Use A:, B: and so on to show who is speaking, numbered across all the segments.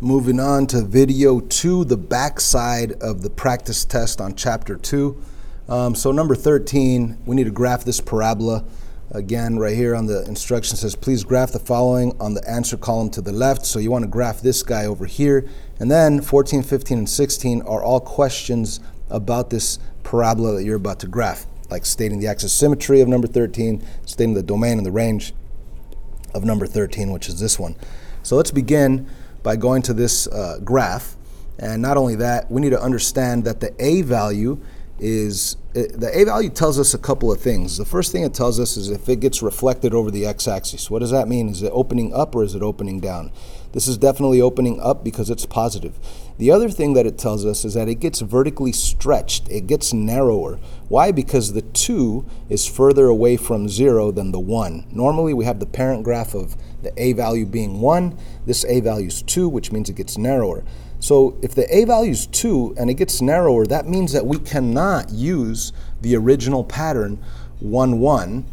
A: Moving on to video 2, the backside of the practice test on chapter 2. So number 13, we need to graph this parabola. Again, right here on the instruction says, please graph the following on the answer column to the left. So you want to graph this guy over here. And then 14, 15, and 16 are all questions about this parabola that you're about to graph, like stating the axis of symmetry of number 13, stating the domain and the range of number 13, which is this one. So let's begin by going to this graph. And not only that, we need to understand that the A value tells us a couple of things. The first thing it tells us is if it gets reflected over the x-axis. What does that mean? Is it opening up or is it opening down? This is definitely opening up because it's positive. The other thing that it tells us is that it gets vertically stretched. It gets narrower. Why? Because the 2 is further away from 0 than the 1. Normally we have the parent graph of the A value being 1. This A value is 2, which means it gets narrower. So if the A value is 2 and it gets narrower, that means that we cannot use the original pattern 1, 1,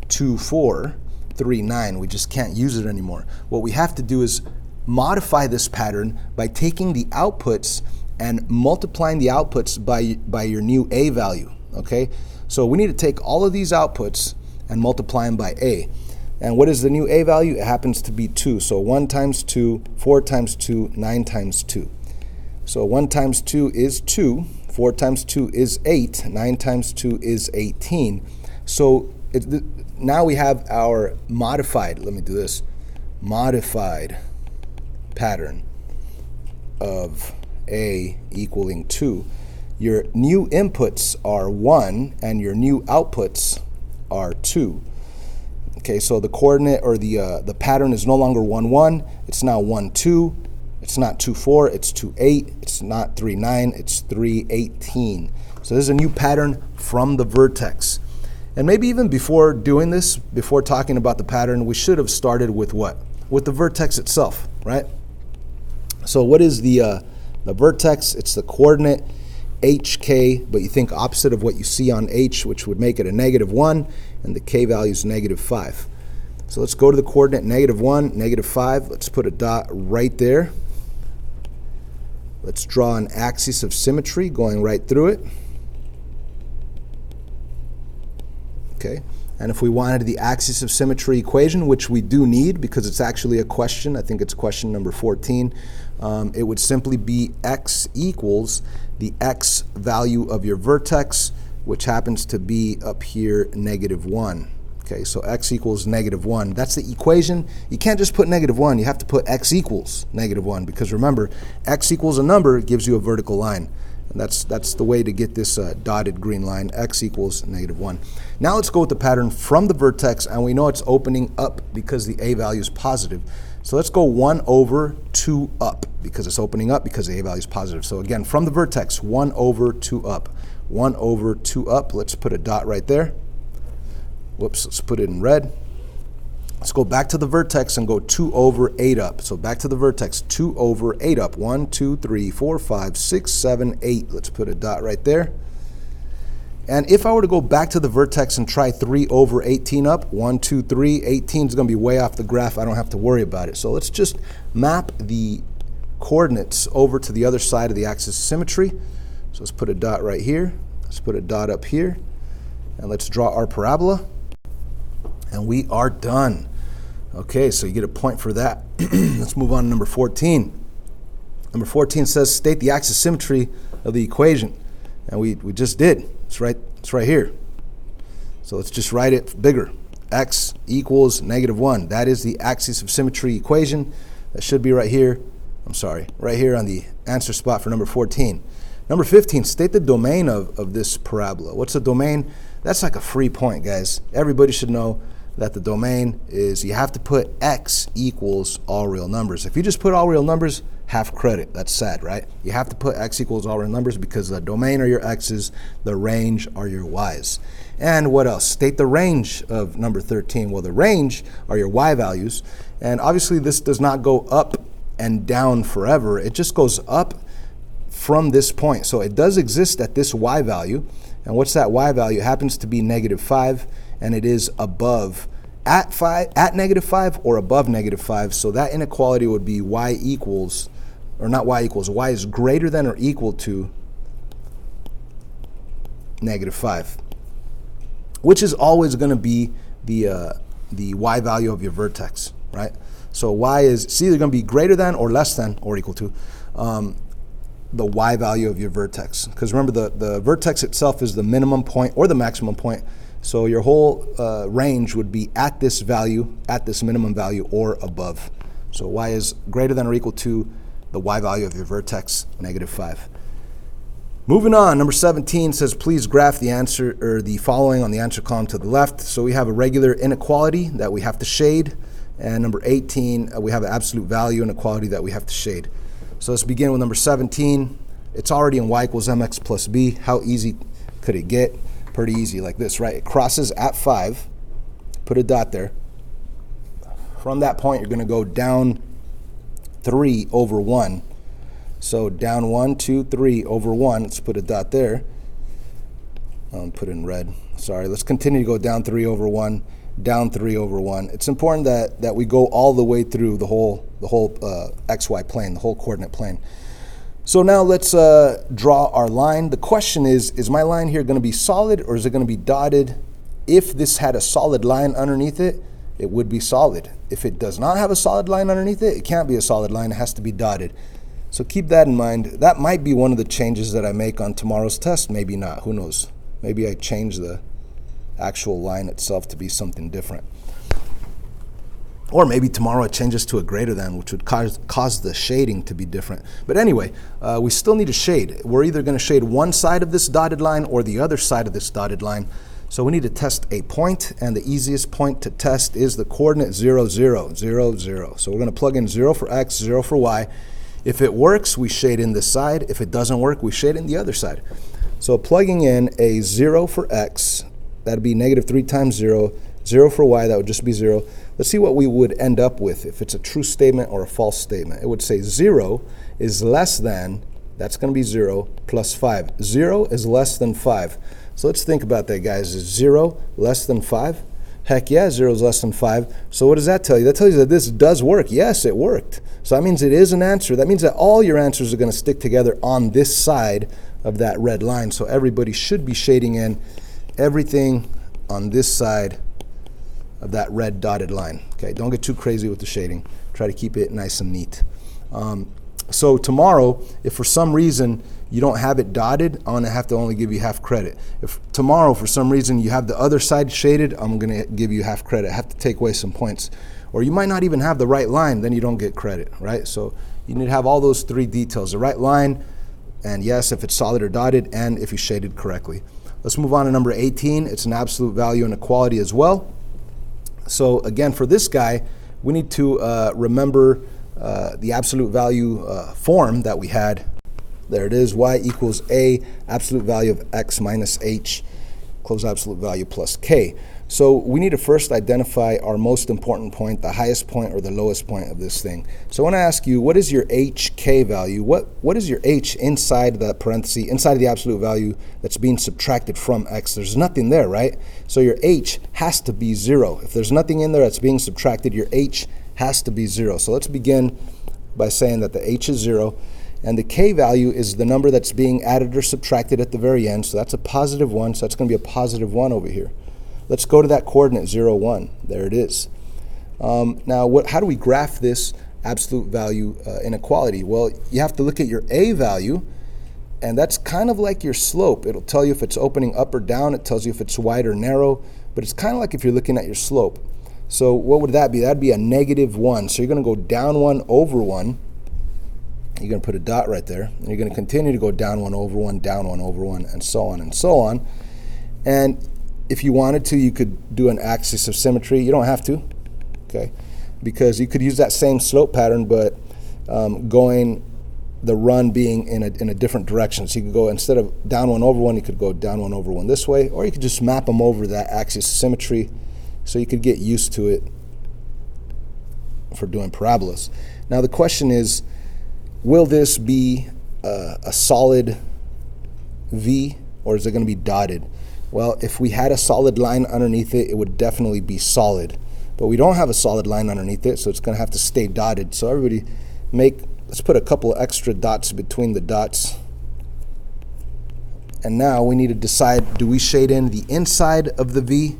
A: 2, 4, 3, 9. We just can't use it anymore. What we have to do is modify this pattern by taking the outputs and multiplying the outputs by your new A value, okay? So we need to take all of these outputs and multiply them by A. And what is the new A value? It happens to be 2. So 1 times 2, 4 times 2, 9 times 2. So 1 times 2 is 2, 4 times 2 is 8, 9 times 2 is 18. So now we have our modified, let me do this, modified pattern of A equaling 2. Your new inputs are 1 and your new outputs are 2. Okay, so the coordinate or the pattern is no longer 1, 1, it's now 1, 2. It's not 2, 4, it's 2, 8. It's not 3, 9, it's 3, 18. So this is a new pattern from the vertex. And maybe even before doing this, before talking about the pattern, we should have started with what? With the vertex itself, right? So what is the vertex? It's the coordinate hk, but you think opposite of what you see on h, which would make it a -1, and the k value is -5. So let's go to the coordinate -1, -5. Let's put a dot right there. Let's draw an axis of symmetry going right through it. Okay, and if we wanted the axis of symmetry equation, which we do need because it's actually a question, I think it's question number 14, it would simply be x equals the x value of your vertex, which happens to be up here -1. Okay, so x equals -1. That's the equation. You can't just put -1. You have to put x equals -1 because remember, x equals a number gives you a vertical line. And that's the way to get this dotted green line, x equals -1. Now let's go with the pattern from the vertex, and we know it's opening up because the A value is positive. So let's go 1 over 2 up because it's opening up because the A value is positive. So again, from the vertex, 1 over 2 up. 1 over 2 up, let's put a dot right there. Whoops, let's put it in red. Let's go back to the vertex and go 2 over 8 up. So back to the vertex, 2 over 8 up. 1, 2, 3, 4, 5, 6, 7, 8. Let's put a dot right there. And if I were to go back to the vertex and try 3 over 18 up, 1, 2, 3, 18 is going to be way off the graph. I don't have to worry about it. So let's just map the coordinates over to the other side of the axis of symmetry. So let's put a dot right here. Let's put a dot up here. And let's draw our parabola. And we are done. Okay, so you get a point for that. Let's move on to number 14. Number 14 says state the axis of symmetry of the equation. And we just did. It's right here. So let's just write it bigger. X equals -1. That is the axis of symmetry equation. That should be right here. I'm sorry, right here on the answer spot for number 14. Number 15, state the domain of this parabola. What's the domain? That's like a free point, guys. Everybody should know that the domain is you have to put x equals all real numbers. If you just put all real numbers, half credit. That's sad, right? You have to put x equals all real numbers because the domain are your x's, the range are your y's. And what else? State the range of number 13. Well, the range are your y values. And obviously this does not go up and down forever. It just goes up from this point. So it does exist at this y value. And what's that y value? It happens to be -5, and it is above at -5 or above -5. So that inequality would be y equals or not y equals, y is greater than or equal to -5, which is always going to be the y value of your vertex, right? So y is, it's either going to be greater than or less than or equal to the y value of your vertex. Because remember, the vertex itself is the minimum point or the maximum point. So your whole range would be at this value, at this minimum value, or above. So y is greater than or equal to the y value of your vertex, -5. Moving on, number 17 says, please graph the answer or the following on the answer column to the left. So we have a regular inequality that we have to shade. And number 18, we have an absolute value inequality that we have to shade. So let's begin with number 17. It's already in y equals mx plus b. How easy could it get? Pretty easy, like this, right? It crosses at 5. Put a dot there. From that point, you're going to go down 3 over 1. So down 1, 2, 3 over 1. Let's put a dot there. Put in red. Sorry. Let's continue to go down 3 over 1. Down 3 over 1. It's important that we go all the way through the whole xy plane, the whole coordinate plane. So now let's draw our line. The question is my line here going to be solid or is it going to be dotted? If this had a solid line underneath it, it would be solid. If it does not have a solid line underneath it, it can't be a solid line. It has to be dotted. So keep that in mind. That might be one of the changes that I make on tomorrow's test. Maybe not. Who knows? Maybe I change the actual line itself to be something different. Or maybe tomorrow it changes to a greater than, which would cause the shading to be different. But anyway, we still need to shade. We're either going to shade one side of this dotted line or the other side of this dotted line. So we need to test a point, and the easiest point to test is the coordinate 0, 0, 0, 0. So we're going to plug in 0 for x, 0 for y. If it works, we shade in this side. If it doesn't work, we shade in the other side. So plugging in a 0 for x, that'd be -3 times 0. 0 for y, that would just be 0. Let's see what we would end up with if it's a true statement or a false statement. It would say 0 is less than, that's going to be 0, plus 5. 0 is less than 5. So let's think about that, guys. Is 0 less than 5? Heck yeah, 0 is less than 5. So what does that tell you? That tells you that this does work. Yes, it worked. So that means it is an answer. That means that all your answers are going to stick together on this side of that red line. So everybody should be shading in everything on this side of that red dotted line. Okay, don't get too crazy with the shading. Try to keep it nice and neat. So tomorrow, if for some reason you don't have it dotted, I'm going to have to only give you half credit. If tomorrow, for some reason, you have the other side shaded, I'm going to give you half credit. I have to take away some points. Or you might not even have the right line, then you don't get credit, right? So you need to have all those three details: the right line, and yes, if it's solid or dotted, and if you shaded correctly. Let's move on to number 18. It's an absolute value inequality as well. So again, for this guy, we need to remember the absolute value form that we had. There it is, y equals a absolute value of x minus h, close absolute value plus k. So we need to first identify our most important point, the highest point or the lowest point of this thing. So I want to ask you, what is your hk value? What is your h inside the parenthesis, inside of the absolute value that's being subtracted from x? There's nothing there, right? So your h has to be 0. If there's nothing in there that's being subtracted, your h has to be 0. So let's begin by saying that the h is 0. And the k value is the number that's being added or subtracted at the very end. So that's a positive 1. So that's going to be a positive 1 over here. Let's go to that coordinate 0, 1. There it is. Now, how do we graph this absolute value inequality? Well, you have to look at your a value, and that's kind of like your slope. It'll tell you if it's opening up or down. It tells you if it's wide or narrow. But it's kind of like if you're looking at your slope. So what would that be? That'd be a -1. So you're going to go down 1 over 1. You're going to put a dot right there. And you're going to continue to go down 1 over 1, down 1 over 1, and so on and so on. And if you wanted to, you could do an axis of symmetry. You don't have to, okay? Because you could use that same slope pattern, but going the run being in a different direction. So you could go, instead of down 1 over 1, you could go down 1 over 1 this way, or you could just map them over that axis of symmetry so you could get used to it for doing parabolas. Now the question is, will this be a solid V, or is it going to be dotted? Well, if we had a solid line underneath it, it would definitely be solid. But we don't have a solid line underneath it, so it's going to have to stay dotted. So everybody make let's put a couple of extra dots between the dots. And now we need to decide, do we shade in the inside of the V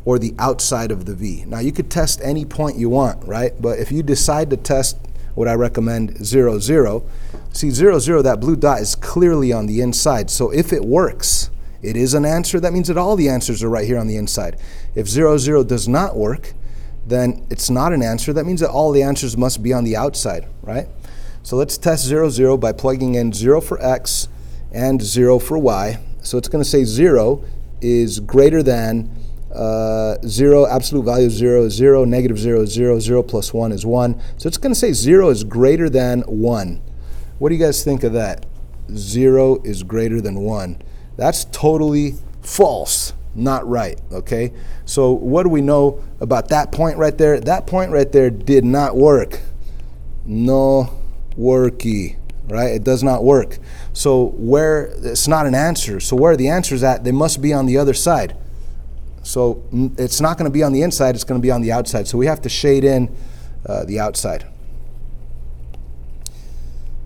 A: or the outside of the V? Now you could test any point you want, right? But if you decide to test what I recommend, 0, 0, see 0, 0, that blue dot is clearly on the inside. So if it works, it is an answer. That means that all the answers are right here on the inside. If 0, 0 does not work, then it's not an answer. That means that all the answers must be on the outside, right? So let's test 0, 0 by plugging in 0 for x and 0 for y. So it's going to say 0 is greater than 0, absolute value of 0 is 0, negative 0 is 0, 0 plus 1 is 1. So it's going to say 0 is greater than 1. What do you guys think of that? 0 is greater than 1. That's totally false, not right, okay? So what do we know about that point right there? That point right there did not work. No worky, right? It does not work. So where, it's not an answer. So where are the answers at? They must be on the other side. So it's not going to be on the inside, it's going to be on the outside. So we have to shade in the outside.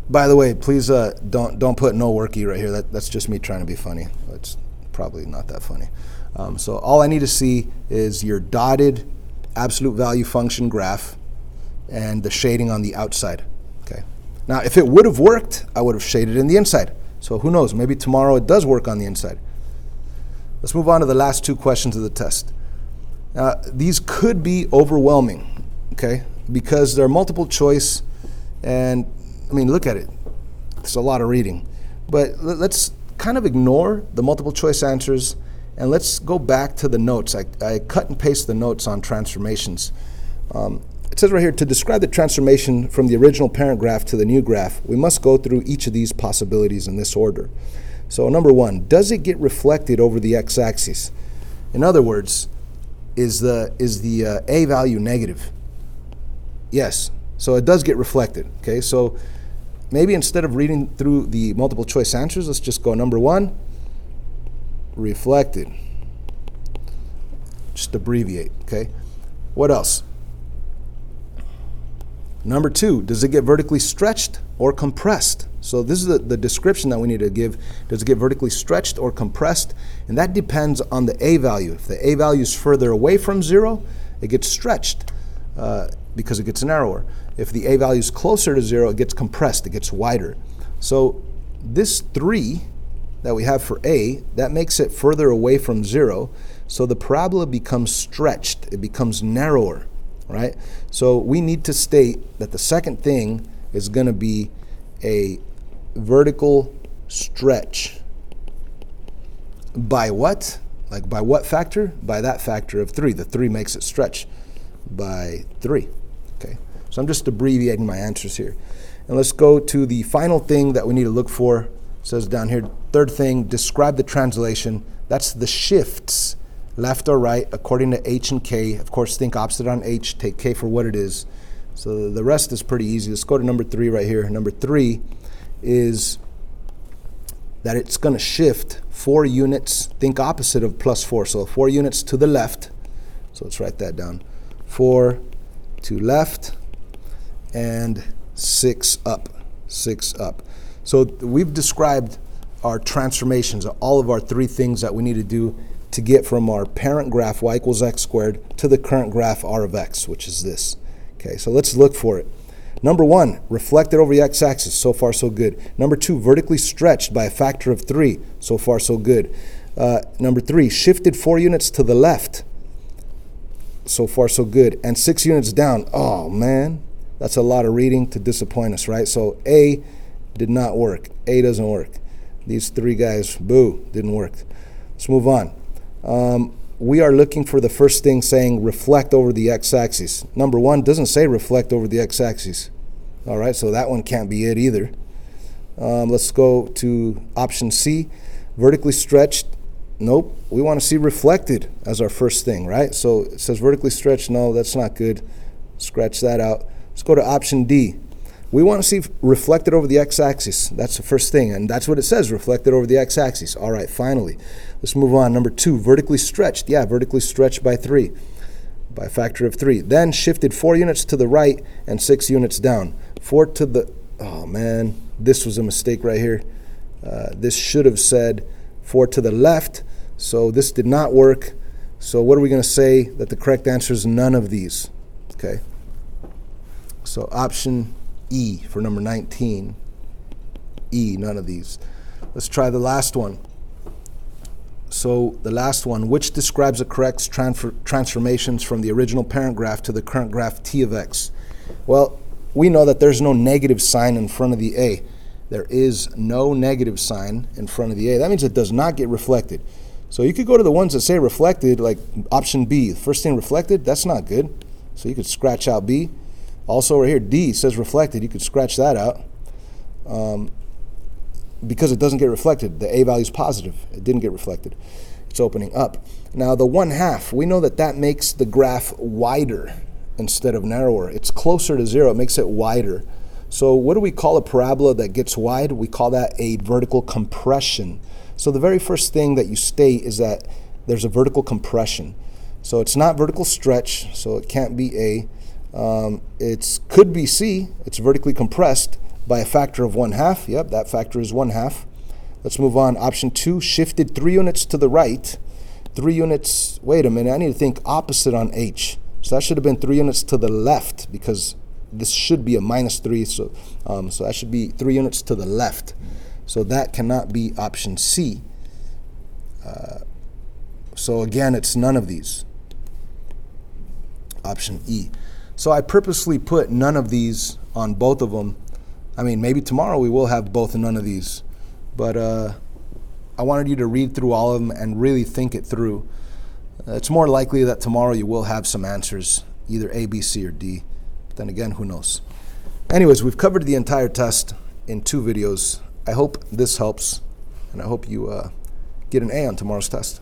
A: By the way, please don't put no worky right here. That's just me trying to be funny. It's probably not that funny. So all I need to see is your dotted absolute value function graph and the shading on the outside. Okay. Now, if it would have worked, I would have shaded in the inside. So who knows? Maybe tomorrow it does work on the inside. Let's move on to the last two questions of the test. These could be overwhelming, okay, because they're multiple choice, and I mean, look at it. It's a lot of reading. But let's kind of ignore the multiple choice answers, and let's go back to the notes. I cut and paste the notes on transformations. It says right here, to describe the transformation from the original parent graph to the new graph, we must go through each of these possibilities in this order. So number one, does it get reflected over the x-axis? In other words, is the a value negative? Yes. So it does get reflected. Okay. So maybe instead of reading through the multiple choice answers, let's just go number one, reflected. Just abbreviate. Okay. What else? Number two, does it get vertically stretched or compressed? So this is the description that we need to give. Does it get vertically stretched or compressed? And that depends on the a value. If the a value is further away from 0, it gets stretched because it gets narrower. If the a value is closer to 0, it gets compressed, it gets wider. So this 3 that we have for a, that makes it further away from 0. So the parabola becomes stretched, it becomes narrower, right? So we need to state that the second thing is going to be a vertical stretch. By what? Like by what factor? By that factor of 3. The 3 makes it stretch by 3. Okay. So I'm just abbreviating my answers here. And let's go to the final thing that we need to look for. It says down here, third thing, describe the translation. That's the shifts, left or right, according to h and k. Of course, think opposite on h, take k for what it is. So the rest is pretty easy. Let's go to number 3 right here. Number 3 is that it's going to shift 4 units, think opposite of plus 4. So 4 units to the left. So let's write that down. 4 to left and 6 up. 6 up. So we've described our transformations, all of our 3 things that we need to do to get from our parent graph y equals x squared to the current graph r of x, which is this. Okay, so let's look for it. Number 1, reflected over the x-axis. So far, so good. Number 2, vertically stretched by a factor of 3. So far, so good. Number 3, shifted 4 units to the left. So far, so good. And 6 units down. Oh, man. That's a lot of reading to disappoint us, right? So A did not work. A doesn't work. These 3 guys, boo, didn't work. Let's move on. We are looking for the first thing saying reflect over the x-axis. Number 1 doesn't say reflect over the x-axis. All right, so that one can't be it either. Let's go to option C, vertically stretched. Nope, we want to see reflected as our first thing, right? So it says vertically stretched. No, that's not good. Scratch that out. Let's go to option D. We want to see reflected over the x-axis. That's the first thing, and that's what it says, reflected over the x-axis. All right, finally. Let's move on. Number 2, vertically stretched. Yeah, vertically stretched by 3. by a factor of 3. Then shifted 4 units to the right and 6 units down. 4 to the, oh man, this was a mistake right here. This should have said 4 to the left, so this did not work. So what are we going to say? That the correct answer is none of these. Okay. So option E for number 19. E, none of these. Let's try the last one. So the last one, which describes the correct transformations from the original parent graph to the current graph T of x? Well, we know that there's no negative sign in front of the A. There is no negative sign in front of the A. That means it does not get reflected. So you could go to the ones that say reflected, like option B. The first thing reflected, that's not good. So you could scratch out B. Also over here, D says reflected. You could scratch that out. Because it doesn't get reflected. The A value is positive. It didn't get reflected. It's opening up. Now the 1/2, we know that that makes the graph wider instead of narrower. It's closer to 0. It makes it wider. So what do we call a parabola that gets wide? We call that a vertical compression. So the very first thing that you state is that there's a vertical compression. So it's not vertical stretch, so it can't be A. It could be C. It's vertically compressed by a factor of 1/2. Yep, that factor is 1/2. Let's move on. Option 2, shifted 3 units to the right. 3 units, wait a minute, I need to think opposite on H. So that should have been 3 units to the left, because this should be a -3, so that should be 3 units to the left. So that cannot be option C. So again, it's none of these. Option E. So I purposely put none of these on both of them. I mean, maybe tomorrow we will have both and none of these. But I wanted you to read through all of them and really think it through. It's more likely that tomorrow you will have some answers, either A, B, C, or D. But then again, who knows? Anyways, we've covered the entire test in 2 videos. I hope this helps, and I hope you get an A on tomorrow's test.